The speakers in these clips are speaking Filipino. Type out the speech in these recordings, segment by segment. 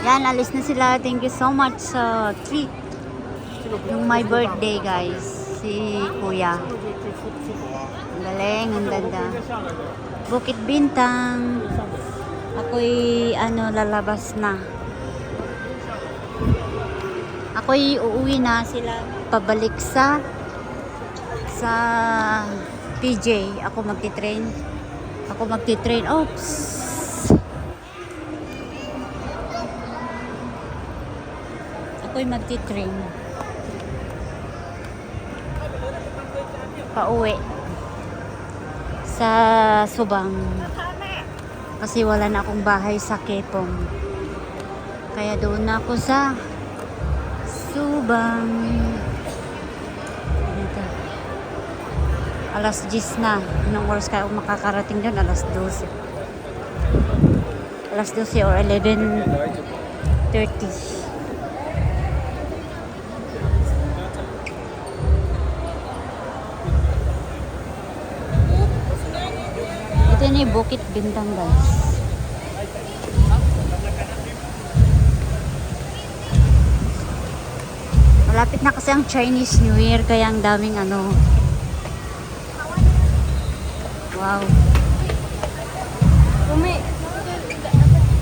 Yan, alis na sila. Thank you so much sa treat. Yung my birthday, guys. Si Kuya. Ang galing, ang ganda. Bukit Bintang. Ako'y lalabas na. Ako'y uuwi na sila. Pabalik sa PJ. Ako magti-train. Oops. Ako'y magti-train. Pauwi sa Subang. Kasi wala na akong bahay sa Kepong. Kaya doon na ako sa Subang. Dito. Alas 10 na. Anong oras kaya ako makakarating doon? Alas 12. Alas 12 or 11:30. Ito na yung Bukit Bintang, guys. Malapit na kasi ang Chinese New Year, kaya ang daming wow.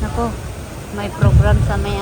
Nako, may program sa may